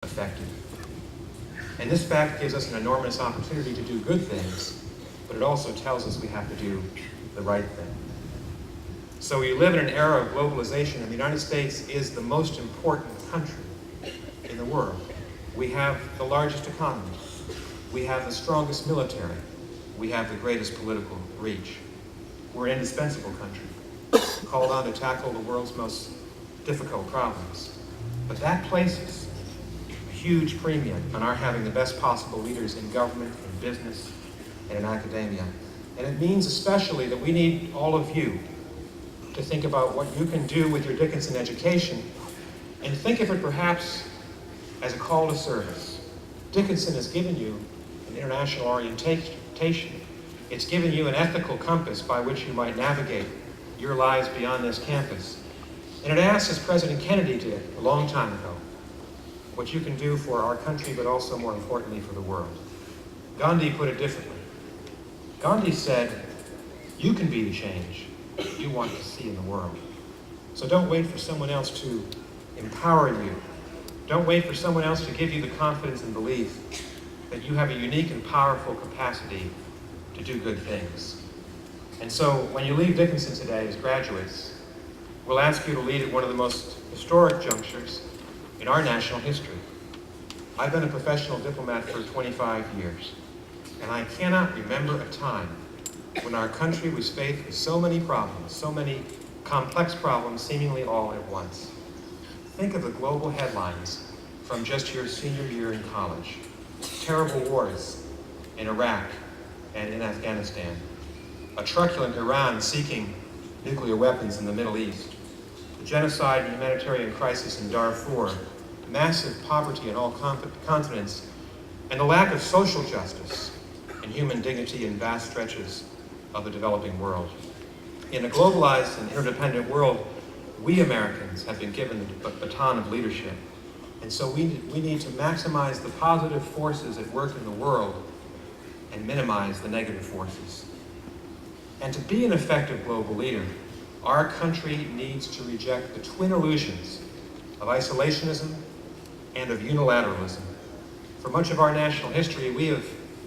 effective. And this fact gives us an enormous opportunity to do good things, but it also tells us we have to do the right thing. So we live in an era of globalization, and the United States is the most important country in the world. We have the largest economy. We have the strongest military. We have the greatest political reach. We're an indispensable country, called on to tackle the world's most difficult problems. But that places a huge premium on our having the best possible leaders in government, in business, and in academia. And it means especially that we need all of you to think about what you can do with your Dickinson education, and think of it perhaps as a call to service. Dickinson has given you an international orientation. It's given you an ethical compass by which you might navigate your lives beyond this campus. And it asks, as President Kennedy did a long time ago, what you can do for our country, but also more importantly for the world. Gandhi put it differently. Gandhi said, you can be the change you want to see in the world. So don't wait for someone else to empower you. Don't wait for someone else to give you the confidence and belief that you have a unique and powerful capacity to do good things. And so when you leave Dickinson today as graduates, we'll ask you to lead at one of the most historic junctures in our national history. I've been a professional diplomat for 25 years, and I cannot remember a time when our country was faced with so many problems, so many complex problems, seemingly all at once. Think of the global headlines from just your senior year in college. Terrible wars in Iraq and in Afghanistan. A truculent Iran seeking nuclear weapons in the Middle East. The genocide and humanitarian crisis in Darfur. Massive poverty in all continents. And the lack of social justice and human dignity in vast stretches of the developing world. In a globalized and interdependent world, we Americans have been given the baton of leadership. And so we need to maximize the positive forces at work in the world and minimize the negative forces. And to be an effective global leader, our country needs to reject the twin illusions of isolationism and of unilateralism. For much of our national history, we have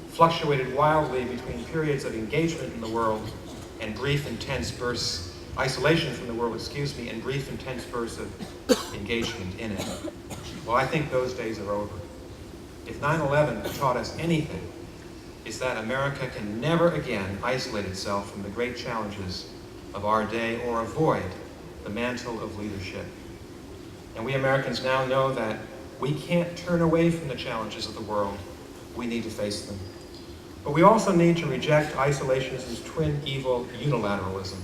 fluctuated wildly between periods of engagement in the world and brief, intense bursts, isolation from the world, and brief, intense bursts of engagement in it. Well, I think those days are over. If 9/11 taught us anything, it's that America can never again isolate itself from the great challenges of our day or avoid the mantle of leadership. And we Americans now know that we can't turn away from the challenges of the world. We need to face them. But we also need to reject isolationism's twin evil, unilateralism.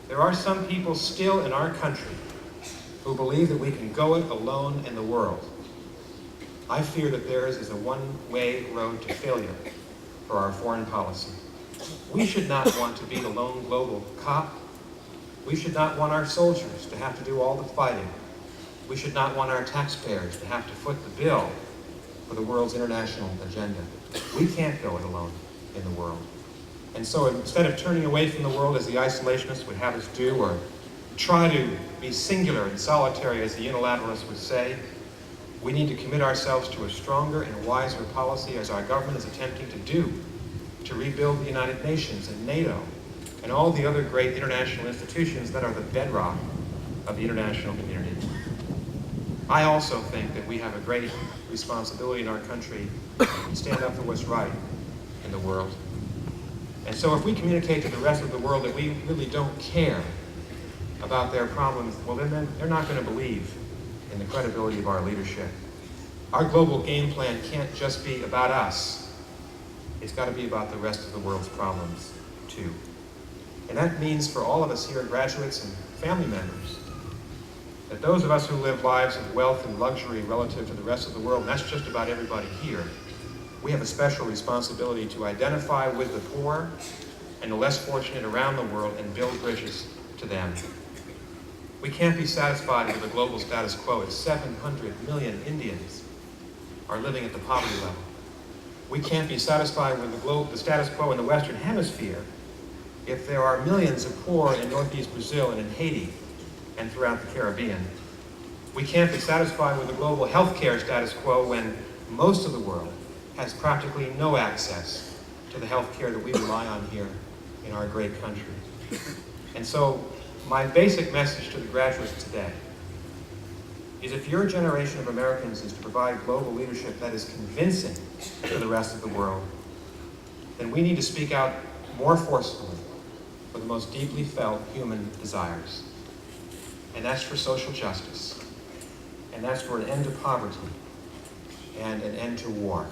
There are some people still in our country who believe that we can go it alone in the world. I fear that theirs is a one-way road to failure for our foreign policy. We should not want to be the lone global cop. We should not want our soldiers to have to do all the fighting. We should not want our taxpayers to have to foot the bill for the world's international agenda. We can't go it alone in the world. And so instead of turning away from the world as the isolationists would have us do, or try to be singular and solitary as the unilateralists would say, we need to commit ourselves to a stronger and wiser policy, as our government is attempting to do, to rebuild the United Nations and NATO and all the other great international institutions that are the bedrock of the international community. I also think that we have a great responsibility in our country to stand up for what's right in the world. And so if we communicate to the rest of the world that we really don't care about their problems, well then they're not going to believe in the credibility of our leadership. Our global game plan can't just be about us. It's got to be about the rest of the world's problems too. And that means for all of us here, graduates and family members, that those of us who live lives of wealth and luxury relative to the rest of the world, and that's just about everybody here, we have a special responsibility to identify with the poor and the less fortunate around the world and build bridges to them. We can't be satisfied with the global status quo if 700 million Indians are living at the poverty level. We can't be satisfied with the status quo in the Western Hemisphere if there are millions of poor in Northeast Brazil and in Haiti and throughout the Caribbean. We can't be satisfied with the global healthcare status quo when most of the world has practically no access to the healthcare that we rely on here in our great country. And so, my basic message to the graduates today is if your generation of Americans is to provide global leadership that is convincing to the rest of the world, then we need to speak out more forcefully for the most deeply felt human desires. And that's for social justice. And that's for an end to poverty and an end to war.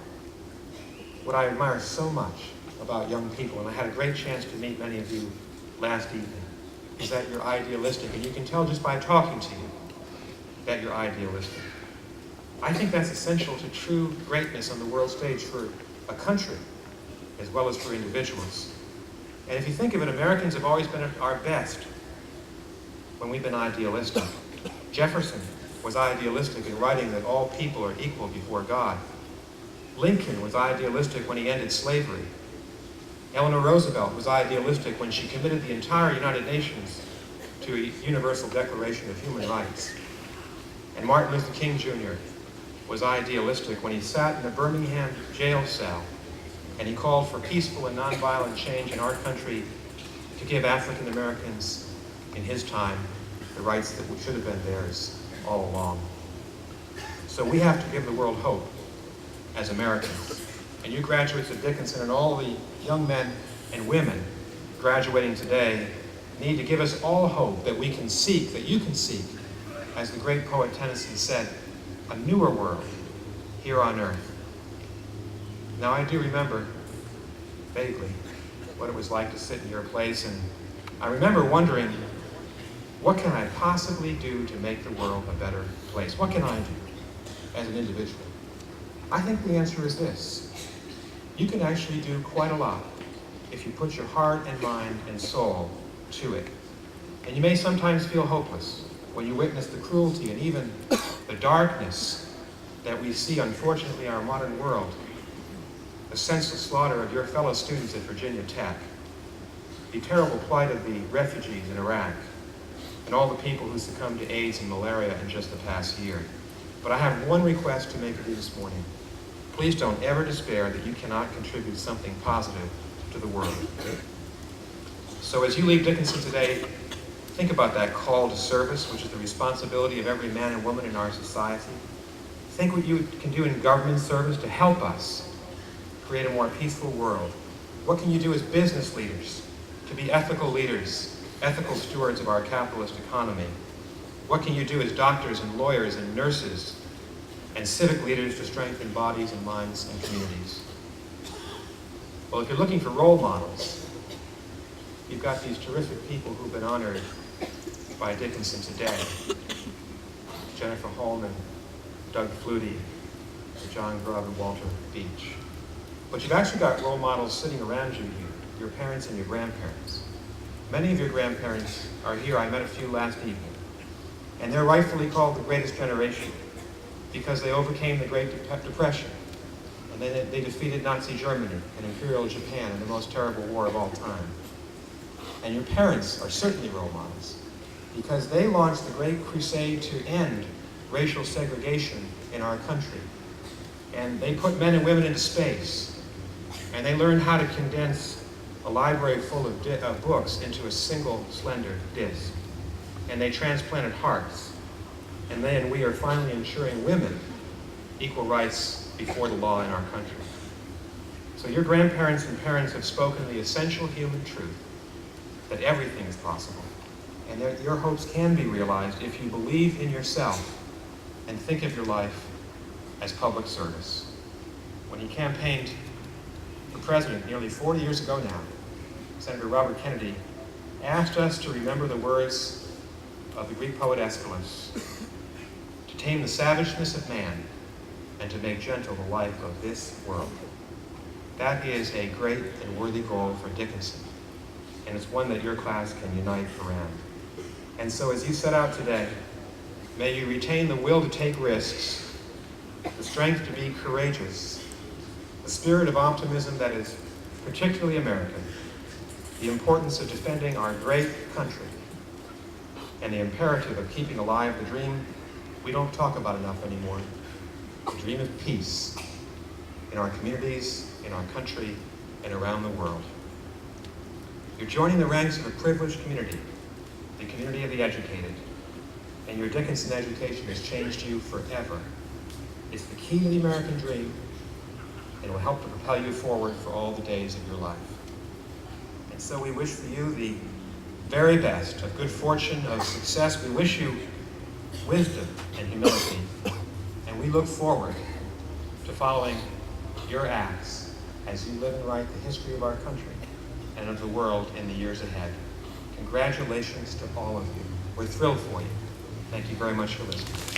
What I admire so much about young people, and I had a great chance to meet many of you last evening, is that you're idealistic, and you can tell just by talking to you that you're idealistic. I think that's essential to true greatness on the world stage for a country as well as for individuals. And if you think of it, Americans have always been at our best when we've been idealistic. Jefferson was idealistic in writing that all people are equal before God. Lincoln was idealistic when he ended slavery. Eleanor Roosevelt was idealistic when she committed the entire United Nations to a universal declaration of human rights. And Martin Luther King Jr. was idealistic when he sat in a Birmingham jail cell and he called for peaceful and nonviolent change in our country to give African Americans in his time the rights that should have been theirs all along. So we have to give the world hope as Americans. And you graduates of Dickinson and all the young men and women graduating today need to give us all hope that we can seek, that you can seek, as the great poet Tennyson said, a newer world here on earth. Now I do remember, vaguely, what it was like to sit in your place, and I remember wondering, what can I possibly do to make the world a better place? What can I do as an individual? I think the answer is this. You can actually do quite a lot if you put your heart and mind and soul to it. And you may sometimes feel hopeless when you witness the cruelty and even the darkness that we see, unfortunately, in our modern world. The senseless slaughter of your fellow students at Virginia Tech, the terrible plight of the refugees in Iraq, and all the people who succumbed to AIDS and malaria in just the past year. But I have one request to make of you this morning. Please don't ever despair that you cannot contribute something positive to the world. So as you leave Dickinson today, think about that call to service, which is the responsibility of every man and woman in our society. Think what you can do in government service to help us create a more peaceful world. What can you do as business leaders to be ethical leaders, ethical stewards of our capitalist economy? What can you do as doctors and lawyers and nurses and civic leaders to strengthen bodies and minds and communities? Well, if you're looking for role models, you've got these terrific people who've been honored by Dickinson today. Jennifer Holman, Doug Flutie, John Grubb, and Walter Beach. But you've actually got role models sitting around you here, your parents and your grandparents. Many of your grandparents are here. I met a few last evening. And they're rightfully called the greatest generation because they overcame the Great Depression. And then they defeated Nazi Germany and Imperial Japan in the most terrible war of all time. And your parents are certainly role models because they launched the great crusade to end racial segregation in our country. And they put men and women into space. And they learned how to condense a library full of books into a single slender disc. And they transplanted hearts. And then we are finally ensuring women equal rights before the law in our country. So your grandparents and parents have spoken the essential human truth that everything is possible. And that your hopes can be realized if you believe in yourself and think of your life as public service. When he campaigned for president nearly 40 years ago now, Senator Robert Kennedy asked us to remember the words of the Greek poet Aeschylus, to tame the savageness of man and to make gentle the life of this world. That is a great and worthy goal for Dickinson, and it's one that your class can unite around. And so as you set out today, may you retain the will to take risks, the strength to be courageous, the spirit of optimism that is particularly American, the importance of defending our great country, and the imperative of keeping alive the dream we don't talk about enough anymore. The dream of peace in our communities, in our country, and around the world. You're joining the ranks of a privileged community, the community of the educated, and your Dickinson education has changed you forever. It's the key to the American dream, and it will help to propel you forward for all the days of your life. And so we wish for you the very best of good fortune, of success. We wish you wisdom and humility, and we look forward to following your acts as you live and write the history of our country and of the world in the years ahead. Congratulations to all of you. We're thrilled for you. Thank you very much for listening.